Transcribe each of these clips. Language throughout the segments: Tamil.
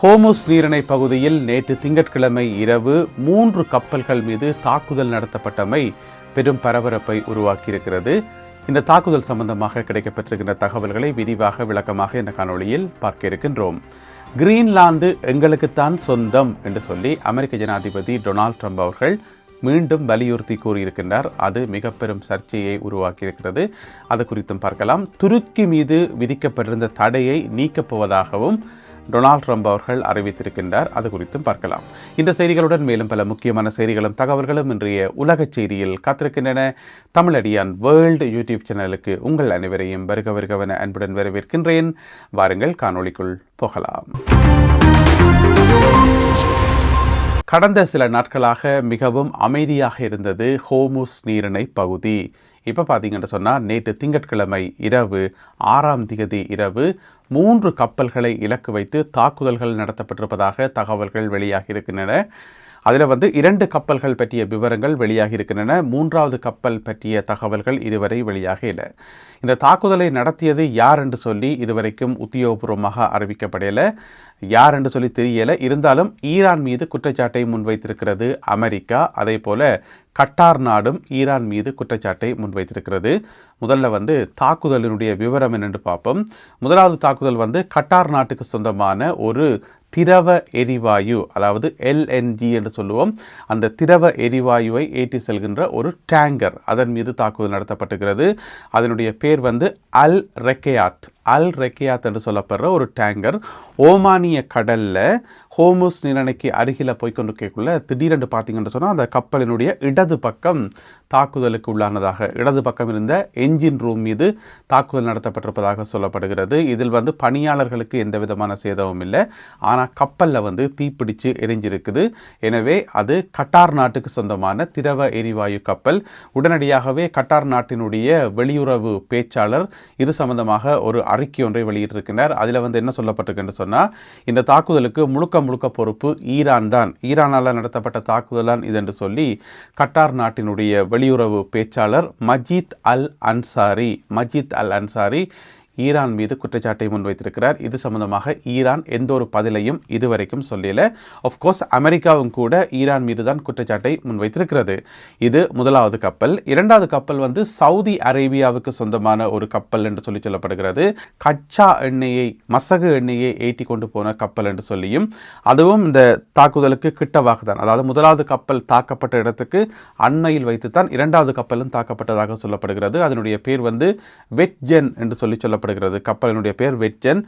ஹோமுஸ் நீரிணை பகுதியில் நேற்று திங்கட்கிழமை இரவு 3 கப்பல்கள் மீது தாக்குதல் நடத்தப்பட்டமை பெரும் பரபரப்பை உருவாக்கியிருக்கிறது. இந்த தாக்குதல் சம்பந்தமாக கிடைக்கப்பட்டிருக்கின்ற தகவல்களை விரிவாக விளக்கமாக இந்த காணொளியில் பார்க்க இருக்கின்றோம். கிரீன்லாந்து எங்களுக்குத்தான் சொந்தம் என்று சொல்லி அமெரிக்க ஜனாதிபதி டொனால்ட் ட்ரம்ப் அவர்கள் மீண்டும் வலியுறுத்தி கூறியிருக்கின்றார். அது மிக பெரும் சர்ச்சையை உருவாக்கியிருக்கிறது. அது குறித்தும் பார்க்கலாம். துருக்கி மீது விதிக்கப்பட்டிருந்த தடையை நீக்கப் போவதாகவும் டொனால்ட் ட்ரம்ப் அவர்கள் அறிவித்திருக்கின்றார். அது குறித்தும் பார்க்கலாம். இந்த செய்திகளுடன் மேலும் பல முக்கியமான செய்திகளும் தகவல்களும் இன்றைய உலக செய்தியில் காத்திருக்கின்றன. தமிழடியான் வேர்ல்டு யூடியூப் சேனலுக்கு உங்கள் அனைவரையும் வருகவன அன்புடன் வரவேற்கின்றேன். வாருங்கள் காணொளிக்குள் போகலாம். கடந்த சில நாட்களாக மிகவும் அமைதியாக இருந்தது ஹோமுஸ் நீரிணை பகுதி. இப்போ பார்த்தீங்கன்னு சொன்னால் நேற்று திங்கட்கிழமை இரவு 6ஆம் தேதி இரவு 3 கப்பல்களை இலக்கு வைத்து தாக்குதல்கள் நடத்தப்பட்டிருப்பதாக தகவல்கள் வெளியாகி இருக்கின்றன. அதில் 2 கப்பல்கள் பற்றிய விவரங்கள் வெளியாகி இருக்கின்றன. 3வது கப்பல் பற்றிய தகவல்கள் இதுவரை வெளியாக இல்லை. இந்த தாக்குதலை நடத்தியது யார் என்று சொல்லி இதுவரைக்கும் உத்தியோகபூர்வமாக அறிவிக்கப்படலை. யார் என்று சொல்லி தெரியலை. இருந்தாலும் ஈரான் மீது குற்றச்சாட்டை முன்வைத்திருக்கிறது அமெரிக்கா. அதே போல கட்டார் நாடும் ஈரான் மீது குற்றச்சாட்டை முன்வைத்திருக்கிறது. முதல்ல தாக்குதலினுடைய விவரம் என்னென்று பார்ப்போம். முதலாவது தாக்குதல் கட்டார் நாட்டுக்கு சொந்தமான ஒரு திரவ எரிவாயு, அதாவது LNG என்று சொல்லுவோம், அந்த திரவ எரிவாயுவை ஏற்றி செல்கின்ற ஒரு டேங்கர், அதன் மீது தாக்குதல் நடத்தப்பட்டிருக்கிறது. அதனுடைய பேர் அல் ரெக்கையாத் என்று சொல்லப்படுற ஒரு டேங்கர் ஓமானிய கடலில் ஹோமுஸ் நீரிணைக்கு அருகில் போய்கொண்டிருக்கக்குள்ள திடீரென்று பார்த்தீங்கன்னு சொன்னால் அந்த கப்பலினுடைய இடது பக்கம் தாக்குதலுக்கு உள்ளானதாக, இடது பக்கம் இருந்த என்ஜின் ரூம் மீது தாக்குதல் நடத்தப்பட்டிருப்பதாக சொல்லப்படுகிறது. இதில் பணியாளர்களுக்கு எந்த விதமான சேதமும் இல்லை. ஆனால் கப்பலில் தீப்பிடிச்சு எரிஞ்சிருக்குது. எனவே அது கட்டார் நாட்டுக்கு சொந்தமான திரவ எரிவாயு கப்பல். உடனடியாகவே கட்டார் நாட்டினுடைய வெளியுறவு பேச்சாளர் இது சம்பந்தமாக ஒரு அறிக்கை ஒன்றை வெளியிட்டிருக்கிறார். அதில் என்ன சொல்லப்பட்டிருக்குன்னு சொன்னால், இந்த தாக்குதலுக்கு முழுக்க பொறுப்பு ஈரான் தான், ஈரானால் நடத்தப்பட்ட தாக்குதல் தான் இது என்று சொல்லி கட்டார் நாட்டினுடைய வெளியுறவு பேச்சாளர் மஜீத் அல் அன்சாரி ஈரான் மீது குற்றச்சாட்டை முன்வைத்திருக்கிறார். இது சம்பந்தமாக ஈரான் எந்த ஒரு பதிலையும் இதுவரைக்கும் சொல்லல. ஆஃப்கோர்ஸ் அமெரிக்காவும் கூட ஈரான் மீது தான் குற்றச்சாட்டை முன்வைத்திருக்கிறது. இது முதலாவது கப்பல். இரண்டாவது கப்பல் சவுதி அரேபியாவுக்கு சொந்தமான ஒரு கப்பல் என்று சொல்லி சொல்லப்படுகிறது. கச்சா எண்ணெயை, மசகு எண்ணெயை ஏற்றி கொண்டு போன கப்பல் என்று சொல்லியும், அதுவும் இந்த தாக்குதலுக்கு கிட்டவாக தான், அதாவது முதலாவது கப்பல் தாக்கப்பட்ட இடத்துக்கு அண்மையில் வைத்துத்தான் இரண்டாவது கப்பலும் தாக்கப்பட்டதாக சொல்லப்படுகிறது. அதனுடைய பேர் வெட்ஜென் என்று சொல்லப்படுகிறது. கப்பலினுடைய பேர் வெட்ஜென்.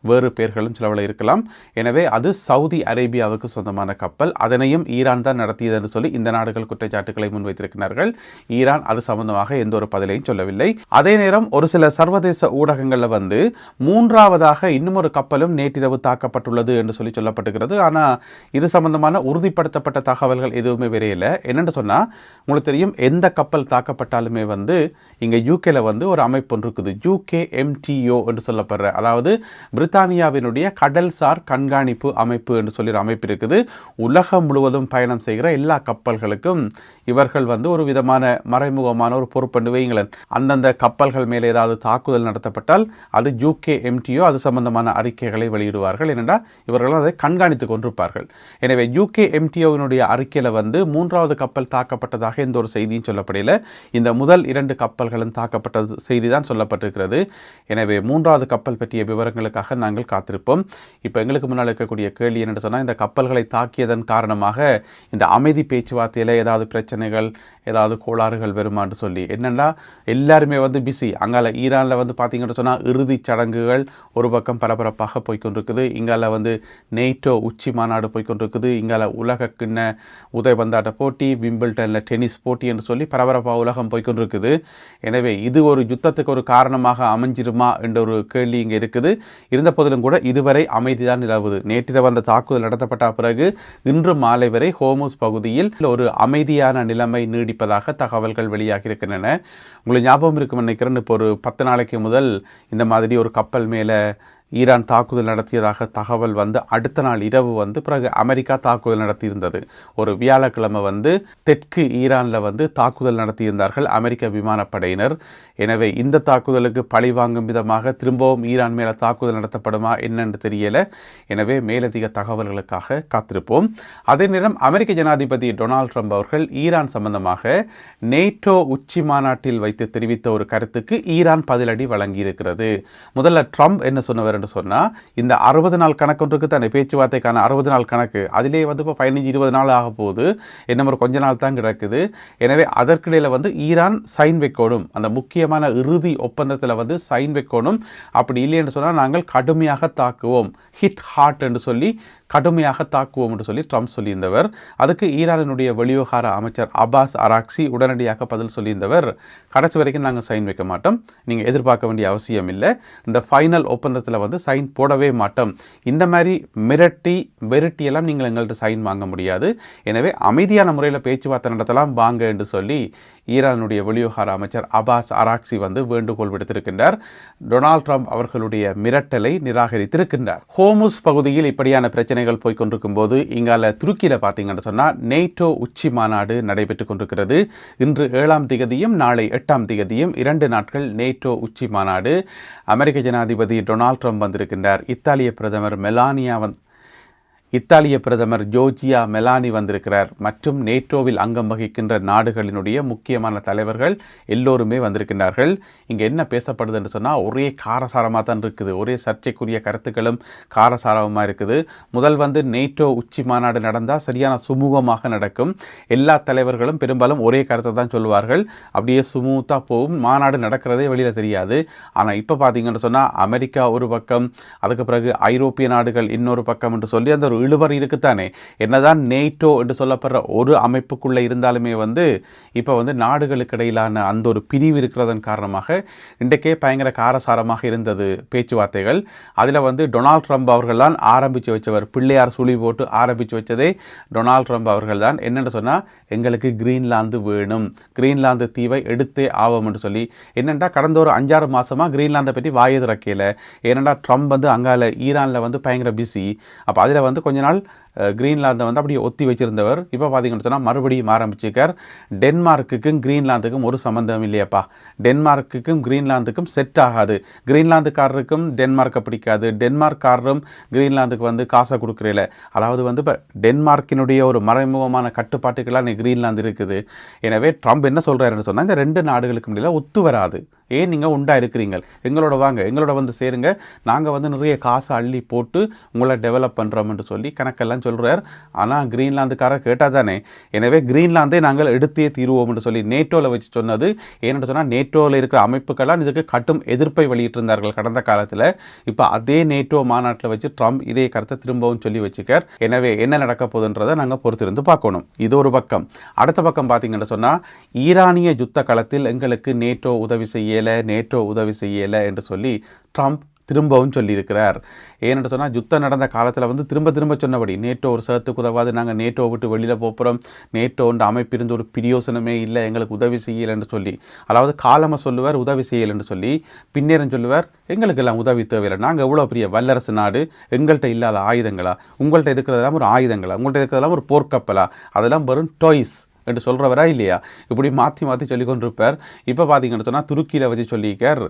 வேறு பேர்களும் சிலவள இருக்கலாம். எனவே அது சவுதி அரேபியாவுக்கு சொந்தமான கப்பல். அதனையும் ஈரான் தான் நடத்தியது என்று சொல்லி இந்த நாடுகள் குற்றச்சாட்டுகளை முன்வைத்திருக்கிறார்கள். ஈரான் அது சம்பந்தமாக எந்த ஒரு பதிலையும் சொல்லவில்லை. அதே நேரம் ஒரு சில சர்வதேச ஊடகங்களில் மூன்றாவதாக இன்னும் ஒரு கப்பலும் நேற்றிரவு தாக்கப்பட்டுள்ளது என்று சொல்லி சொல்லப்பட்டுகிறது. ஆனால் இது சம்பந்தமான உறுதிப்படுத்தப்பட்ட தகவல்கள் எதுவுமே வரையில. என்னென்னு சொன்னால், உங்களுக்கு தெரியும், எந்த கப்பல் தாக்கப்பட்டாலுமே இங்கே யூகேல ஒரு அமைப்பு ஒன்று இருக்குது, UKMTO என்று சொல்லப்படுற, அதாவது பிரித்தானியாவினுடைய கடல்சார் கண்காணிப்பு அமைப்பு என்று சொல்லி ஒரு அமைப்பு இருக்குது. உலகம் முழுவதும் பயணம் செய்கிற எல்லா கப்பல்களுக்கும் இவர்கள் ஒரு விதமான மறைமுகமான ஒரு பொறுப்பு வைங்களேன். அந்தந்த கப்பல்கள் மேலே ஏதாவது தாக்குதல் நடத்தப்பட்டால் அது UKMTO அது சம்பந்தமான அறிக்கைகளை வெளியிடுவார்கள். ஏனென்றால் இவர்கள் அதை கண்காணித்துக் கொண்டிருப்பார்கள். எனவே UKMTOவினுடைய அறிக்கையில் மூன்றாவது கப்பல் தாக்கப்பட்டதாக எந்த ஒரு செய்தியும் சொல்லப்படல. இந்த முதல் 2 கப்பல்களும் தாக்கப்பட்ட செய்தி தான் சொல்லப்பட்டிருக்கிறது. எனவே மூன்றாவது கப்பல் பற்றிய விவரங்களுக்காக நாங்கள் காத்திருப்போம். இப்போ எங்களுக்கு முன்னால் இருக்கக்கூடிய கேள்வி என்னென்னு சொன்னால், இந்த கப்பல்களை தாக்கியதன் காரணமாக இந்த அமைதி பேச்சுவார்த்தையில் ஏதாவது பிரச்சனைகள், ஏதாவது கோளாறுகள் வருமானு சொல்லி, என்னென்னா எல்லாருமே பிஸி. அங்கால ஈரானில் பார்த்தீங்கன்னு சொன்னால் இறுதிச் சடங்குகள் ஒரு பக்கம் பரபரப்பாக போய்கொண்டிருக்குது. இங்கால நேட்டோ உச்சி மாநாடு போய்கொண்டிருக்குது. இங்கால உலக கிண்ண உதைபந்தாட்ட போட்டி, விம்பிள்டனில் டென்னிஸ் போட்டி என்று சொல்லி பரபரப்பாக உலகம் போய்கொண்டிருக்குது. எனவே இது ஒரு யுத்தத்துக்கு ஒரு காரணமாக அமைஞ்சிருமா என்ற ஒரு கேள்வி இங்கே இருக்குது. இருந்த போதிலும் கூட இதுவரை அமைதிதான் நிலவுது. நேற்றிரவு அந்த தாக்குதல் நடத்தப்பட்ட பிறகு இன்று மாலை வரை ஹோமுஸ் பகுதியில் ஒரு அமைதியான நிலைமை நீடிப்பதாக தகவல்கள் வெளியாகி இருக்கின்றன. உங்களுக்கு ஞாபகம் இருக்கும் நினைக்கிறேன், இப்போ ஒரு 10 நாளைக்கு முதல் இந்த மாதிரி ஒரு கப்பல் மேலே ஈரான் தாக்குதல் நடத்தியதாக தகவல் வந்து அடுத்த நாள் இரவு வந்து பிறகு அமெரிக்கா தாக்குதல் நடத்தியிருந்தது. ஒரு வியாழக்கிழமை வந்து தெற்கு ஈரானில் வந்து தாக்குதல் நடத்தியிருந்தார்கள் அமெரிக்க விமானப்படையினர். எனவே இந்த தாக்குதலுக்கு பழி வாங்கும் விதமாக திரும்பவும் ஈரான் மேலே தாக்குதல் நடத்தப்படுமா என்னன்னு தெரியல. எனவே மேலதிக தகவல்களுக்காக காத்திருப்போம். அதே நேரம் அமெரிக்க ஜனாதிபதி டொனால்ட் ட்ரம்ப் அவர்கள் ஈரான் சம்பந்தமாக நேட்டோ உச்சி மாநாட்டில் வைத்து தெரிவித்த ஒரு கருத்துக்கு ஈரான் பதிலடி வழங்கியிருக்கிறது. முதல்ல ட்ரம்ப் என்ன சொன்னவர் என்று சொன்னால், இந்த 60 நாள் கணக்கு ஒன்றுக்கு தானே பேச்சுவார்த்தைக்கான 60 நாள் கணக்கு, அதிலே வந்து இப்போ 15-20 நாள் ஆக போகுது, என்ன ஒரு கொஞ்ச நாள் தான் கிடக்குது. எனவே அதற்கிடையில் வந்து ஈரான் சைன் வைக்கணும், அந்த முக்கியமான இறுதி ஒப்பந்தத்தில் வந்து சைன் வைக்கணும். அப்படி இல்லை என்று சொன்னால் நாங்கள் கடுமையாக தாக்குவோம், ஹிட் ஹார்ட் என்று சொல்லி கடுமையாக தாக்குவோம் என்று சொல்லி ட்ரம்ப் சொல்லியிருந்தவர். அதுக்கு ஈரானினுடைய வெளிவிவகார அமைச்சர் அப்பாஸ் அராக்சி உடனடியாக பதில் சொல்லியிருந்தவர், கடைசி வரைக்கும் நாங்கள் சைன் வைக்க மாட்டோம், நீங்கள் எதிர்பார்க்க வேண்டிய அவசியம் இல்லை, இந்த ஃபைனல் ஒப்பந்தத்தில் வந்து சைன் போடவே மாட்டோம், இந்த மாதிரி வெரட்டியெல்லாம் நீங்கள் எங்கள்கிட்ட சைன் வாங்க முடியாது, எனவே அமைதியான முறையில் பேச்சுவார்த்தை நடத்தலாம் வாங்க என்று சொல்லி ஈரானுடைய வெளிவிவகார அமைச்சர் அப்பாஸ் அராக்சி வந்து வேண்டுகோள் விடுத்திருக்கின்றார். டொனால்ட் ட்ரம்ப் அவர்களுடைய மிரட்டலை நிராகரித்திருக்கின்றார். ஹோமுஸ் பகுதியில் இப்படியான பிரச்சனைகள் போய்கொண்டிருக்கும் போது இங்கால துருக்கியில் பார்த்தீங்கன்னு சொன்னால் நேட்டோ உச்சி மாநாடு நடைபெற்றுக் கொண்டிருக்கிறது. இன்று 7ஆம் திகதியும் நாளை 8ஆம் திகதியும் 2 நாட்கள் நேட்டோ உச்சி மாநாடு. அமெரிக்க ஜனாதிபதி டொனால்ட் ட்ரம்ப் வந்திருக்கின்றார். இத்தாலிய பிரதமர் ஜோர்ஜியா மெலானி வந்திருக்கிறார். மற்றும் நேட்டோவில் அங்கம் வகிக்கின்ற நாடுகளினுடைய முக்கியமான தலைவர்கள் எல்லோருமே வந்திருக்கின்றார்கள். இங்கே என்ன பேசப்படுது என்று சொன்னால், ஒரே காரசாரமாக தான் இருக்குது, ஒரே சர்ச்சைக்குரிய கருத்துக்களும் காரசாரமாக இருக்குது. முதல் வந்து நேட்டோ உச்சி மாநாடு நடந்தால் சரியான சுமூகமாக நடக்கும், எல்லா தலைவர்களும் பெரும்பாலும் ஒரே கருத்தை தான் சொல்லுவார்கள், அப்படியே சுமூத்தாக போகும், மாநாடு நடக்கிறதே வெளியில் தெரியாது. ஆனால் இப்போ பார்த்தீங்கன்னு சொன்னால் அமெரிக்கா ஒரு பக்கம், அதுக்கு பிறகு ஐரோப்பிய நாடுகள் இன்னொரு பக்கம் என்று சொல்லி அந்த இழுவர் இருக்குத்தானே. என்னதான் நேட்டோ என்று சொல்லப்படுற ஒரு அமைப்புக்குள்ளே இருந்தாலுமே வந்து இப்போ வந்து நாடுகளுக்கு இடையிலான அந்த ஒரு பிரிவு இருக்கிறதன் காரணமாக இன்றைக்கே பயங்கர காரசாரமாக இருந்தது பேச்சுவார்த்தைகள். அதில் வந்து டொனால்ட் ட்ரம்ப் அவர்கள் தான் ஆரம்பித்து வச்சவர், பிள்ளையார் சுழி போட்டு ஆரம்பித்து வச்சதே டொனால்ட் ட்ரம்ப் அவர்கள் தான். என்னென்னு சொன்னால், எங்களுக்கு கிரீன்லாந்து வேணும், கிரீன்லாந்து தீவை எடுத்தே ஆகும் என்று சொல்லி. என்னென்னா கடந்த ஒரு 5-6 மாதமாக கிரீன்லாந்தை பற்றி வாயை திறக்கல. ஏனென்னா ட்ரம்ப் வந்து அங்கால ஈரானில் வந்து பயங்கர பிஸி. அப்போ அதில் வந்து கொஞ்ச நாள் கிரீன்லாந்தை வந்து அப்படியே ஒத்தி வச்சிருந்தவர் இப்போ பார்த்தீங்கன்னு சொன்னால் மறுபடியும் ஆரம்பிச்சிருக்கார். டென்மார்க்குக்கும் கிரீன்லாந்துக்கும் ஒரு சம்பந்தம் இல்லையாப்பா, டென்மார்க்குக்கும் கிரீன்லாந்துக்கும் செட் ஆகாது, கிரீன்லாந்துக்காரருக்கும் டென்மார்க்கை பிடிக்காது, டென்மார்க்காரரும் கிரீன்லாந்துக்கு வந்து காசை கொடுக்குறீல. அதாவது வந்து இப்போ டென்மார்க்கினுடைய ஒரு மறைமுகமான கட்டுப்பாட்டுக்கெல்லாம் கிரீன்லாந்து இருக்குது. எனவே ட்ரம்ப் என்ன சொல்கிறாருன்னு சொன்னால், இந்த 2 நாடுகளுக்கு இடையில ஒத்து வராது, ஏன் நீங்கள் உண்டா இருக்கிறீங்க, எங்களோட வாங்க, எங்களோட வந்து சேருங்க, நாங்கள் வந்து நிறைய காசை அள்ளி போட்டு உங்களை டெவலப் பண்ணுறோம்னு சொல்லி கணக்கெல்லாம் சொல்கிறார். ஆனால் கிரீன்லாந்துக்காரர் கேட்டால் தானே. எனவே கிரீன்லாந்தை நாங்கள் எடுத்தே தீருவோம் என்று சொல்லி நேட்டோவில் வச்சு சொன்னது. ஏன்னு சொன்னால் நேட்டோவில் இருக்கிற அமைப்புகள்லாம் இதுக்கு கட்டும் எதிர்ப்பை வெளியிட்டிருந்தார்கள் கடந்த காலத்தில். இப்போ அதே நேட்டோ மாநாட்டில் வச்சு ட்ரம்ப் இதே கருத்தை திரும்பவும் சொல்லி வச்சுக்கார். எனவே என்ன நடக்க போகுதுன்றதை நாங்கள் பொறுத்திருந்து பார்க்கணும். இது ஒரு பக்கம். அடுத்த பக்கம் பார்த்தீங்கன்னு சொன்னால், ஈரானிய யுத்த களத்தில் எங்களுக்கு நேட்டோ உதவி செய்யலை என்று சொல்லி ட்ரம்ப் திரும்பவும் சொல்லியிருக்கிறார். ஏன்னு சொன்னால், யுத்தம் நடந்த காலத்தில் வந்து திரும்ப சொன்னபடி நேட்டோ ஒரு சதத்துக்கு உதவாது, நாங்கள் நேட்டோ விட்டு வெளியில் போகிறோம், நேட்டோன்ற அமைப்பு இருந்து ஒரு பிரியோசனமே இல்லை, எங்களுக்கு உதவி செய்யலை என்று சொல்லி, அதாவது காலமாக சொல்லுவார் உதவி செய்யலை என்று சொல்லி, பின்னேரம் சொல்லுவார் எங்களுக்கெல்லாம் உதவி தேவையில்லை, நாங்கள் எவ்வளோ பெரிய வல்லரசு நாடு, எங்கள்கிட்ட இல்லாத ஆயுதங்களா, உங்கள்கிட்ட இருக்கிறதெல்லாம் ஒரு ஆயுதங்களா, உங்கள்கிட்ட இருக்கிறதெல்லாம் ஒரு போர்க்கப்பலா, அதெல்லாம் வெறும் டாய்ஸ் என்று சொல்கிறவரா இல்லையா. இப்படி மாற்றி சொல்லி கொண்டிருப்பார். இப்போ பார்த்தீங்கன்னு சொன்னால் துருக்கியில் வச்சு சொல்லிக்கார்,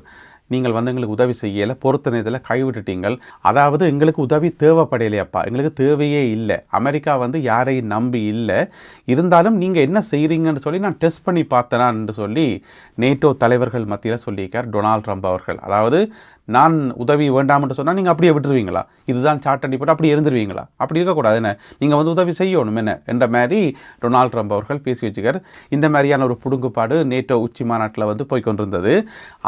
நீங்கள் வந்து எங்களுக்கு உதவி செய்யலை, பொறுத்த நேரத்தில் கைவிட்டுட்டீங்கள், அதாவது எங்களுக்கு உதவி தேவைப்படையிலையப்பா, எங்களுக்கு தேவையே இல்லை, அமெரிக்கா வந்து யாரையும் நம்பி இல்லை, இருந்தாலும் நீங்கள் என்ன செய்கிறீங்கன்னு சொல்லி நான் டெஸ்ட் பண்ணி பார்த்தேனான்னு சொல்லி நேட்டோ தலைவர்கள் மத்தியில் சொல்லியிருக்கார் டொனால்ட் ட்ரம்ப் அவர்கள். அதாவது நான் உதவி வேண்டாம்னு சொன்னால் நீங்கள் அப்படியே விட்டுருவீங்களா, இதுதான் சாட்டண்டி போட்டு அப்படியே இருந்துருவீங்களா, அப்படி இருக்கக்கூடாது, என்ன நீங்கள் வந்து உதவி செய்யணும் என்ன என்ற மாதிரி டொனால்ட் ட்ரம்ப் அவர்கள் பேசி வச்சுக்கார். இந்த மாதிரியான ஒரு புடுங்குப்பாடு நேட்டோ உச்சி மாநாட்டில் வந்து போய்கொண்டிருந்தது.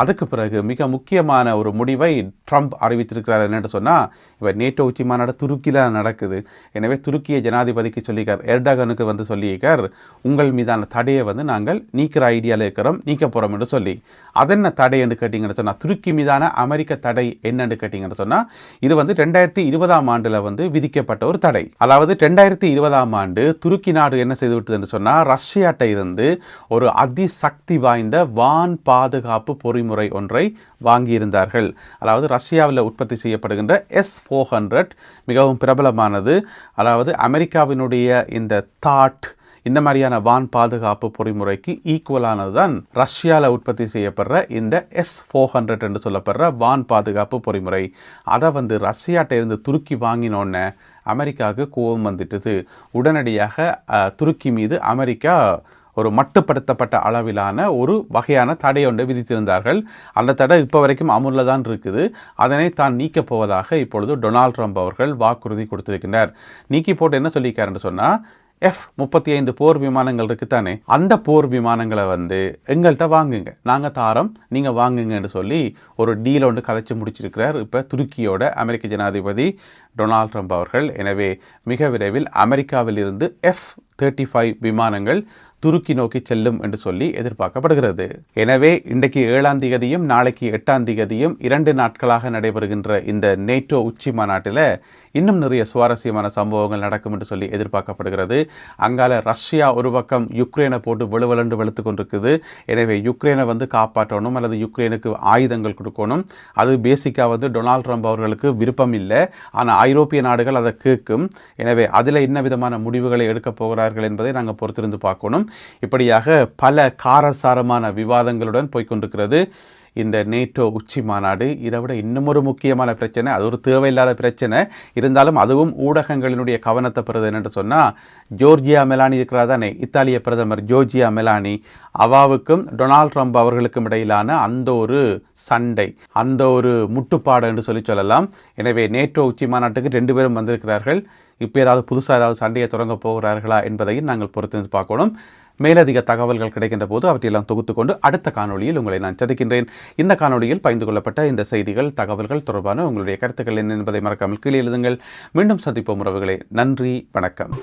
அதுக்கு பிறகு மிக முக்கியமான ஒரு முடிவை ட்ரம்ப் அறிவித்திருக்கிறார். என்னென்னு சொன்னால், இப்போ நேட்டோ உச்சி மாநாடு துருக்கியில் நடக்குது. எனவே துருக்கிய ஜனாதிபதிக்கு சொல்லியிருக்கார், எர்டகனுக்கு வந்து சொல்லியிருக்கார், உங்கள் மீதான தடையை வந்து நாங்கள் நீக்கிற ஐடியாவில் இருக்கிறோம், நீக்க போகிறோம் என்று சொல்லி. அதென்ன தடை என்று கேட்டிங்கன்னு சொன்னால், துருக்கி மீதான அமெரிக்க அமெரிக்க தடை என்னன்னு கேட்டீங்கன்னு சொன்னால் இது வந்து 2020ஆம் ஆண்டில் வந்து விதிக்கப்பட்ட ஒரு தடை. அதாவது 2020ஆம் ஆண்டு துருக்கி நாடு என்ன செய்து விட்டதுன்னு சொன்னால் ரஷ்யாட்ட இருந்து ஒரு அதிசக்தி வாய்ந்த வான் பாதுகாப்பு பொறிமுறை ஒன்றை வாங்கியிருந்தார்கள். அதாவது ரஷ்யாவில் உற்பத்தி செய்யப்படுகின்ற S-400 மிகவும் பிரபலமானது. அதாவது அமெரிக்காவினுடைய இந்த தாட் இந்த மாதிரியான வான் பாதுகாப்பு பொறிமுறைக்கு ஈக்குவலானது தான் ரஷ்யாவில் உற்பத்தி செய்யப்படுற இந்த S-400 என்று சொல்லப்படுற வான் பாதுகாப்பு பொறிமுறை. அதை வந்து ரஷ்யாட்ட இருந்து துருக்கி வாங்கினோன்னே அமெரிக்காவுக்கு கோபம் வந்துட்டுது. உடனடியாக துருக்கி மீது அமெரிக்கா ஒரு மட்டுப்படுத்தப்பட்ட அளவிலான ஒரு வகையான தடை ஒன்றை விதித்திருந்தார்கள். அந்த தடை இப்போ வரைக்கும் அமுலில் தான் இருக்குது. அதனை தான் நீக்கப் போவதாக இப்பொழுது டொனால்ட் ட்ரம்ப் அவர்கள் வாக்குறுதி கொடுத்திருக்கின்றார். நீக்கி போட்டு என்ன சொல்லியிருக்காருன்னு சொன்னால் F-35 போர் விமானங்கள் இருக்குத்தானே, அந்த போர் விமானங்களை வந்து எங்கள்கிட்ட வாங்குங்க, நாங்கள் தாரோம், நீங்கள் வாங்குங்கன்னு சொல்லி ஒரு டீல் ஒன்று கதைச்சு முடிச்சிருக்கிறார் இப்போ துருக்கியோட அமெரிக்க ஜனாதிபதி டொனால்ட் ட்ரம்ப் அவர்கள். எனவே மிக விரைவில் அமெரிக்காவில் இருந்து F-35 விமானங்கள் துருக்கி நோக்கி செல்லும் என்று சொல்லி எதிர்பார்க்கப்படுகிறது. எனவே இன்றைக்கு 7ஆம் தேதியும் நாளைக்கு 8ஆம் தேதியும் 2 நாட்களாக நடைபெறுகின்ற இந்த நேட்டோ உச்சி மாநாட்டில் இன்னும் நிறைய சுவாரஸ்யமான சம்பவங்கள் நடக்கும் என்று சொல்லி எதிர்பார்க்கப்படுகிறது. அங்கால ரஷ்யா ஒரு பக்கம் யுக்ரைனை போட்டு வெளுவெளண்டு வெளுத்து கொண்டிருக்குது. எனவே யுக்ரைனை வந்து காப்பாற்றணும் அல்லது யுக்ரைனுக்கு ஆயுதங்கள் கொடுக்கணும். அது பேசிக்காக வந்து டொனால்ட் ட்ரம்ப் அவர்களுக்கு விருப்பம் இல்லை. ஆனால் ஐரோப்பிய நாடுகள் அதை கேட்கும். எனவே அதில் என்ன விதமான முடிவுகளை எடுக்கப் போகிறார்கள் என்பதை நாங்கள் பொறுத்திருந்து பார்க்கணும். இப்படியாக பல காரசாரமான விவாதங்களுடன் போய்கொண்டிருக்கிறது இந்த நேட்டோ உச்சி மாநாடு. இதை விட இன்னும் ஒரு முக்கியமான பிரச்சனை, அது ஒரு தேவையில்லாத பிரச்சனை இருந்தாலும் அதுவும் ஊடகங்களினுடைய கவனத்தை பெறுது என்று சொன்னால், ஜோர்ஜியா மெலானி இருக்கிறா தானே, இத்தாலிய பிரதமர் ஜோர்ஜியா மெலானி, அவாவுக்கும் டொனால்ட் ட்ரம்ப் அவர்களுக்கும் இடையிலான அந்த ஒரு சண்டை, அந்த ஒரு முட்டுப்பாடு என்று சொல்லலாம். எனவே நேட்டோ உச்சி மாநாட்டுக்கு 2 பேரும் வந்திருக்கிறார்கள். இப்போ ஏதாவது புதுசாக ஏதாவது சண்டையை தொடங்க போகிறார்களா என்பதையும் நாங்கள் பொறுத்து பார்க்கணும். மேலதிக தகவல்கள் கிடைக்கின்ற போது அவற்றையெல்லாம் தொகுத்துக்கொண்டு அடுத்த காணொலியில் உங்களை நான் சந்திக்கின்றேன். இந்த காணொலியில் பகிர்ந்து கொள்ளப்பட்ட இந்த செய்திகள் தகவல்கள் தொடர்பான உங்களுடைய கருத்துக்கள் என்ன என்பதை மறக்காமல் கீழே எழுதுங்கள். மீண்டும் சந்திப்போம் உறவுகளே. நன்றி, வணக்கம்.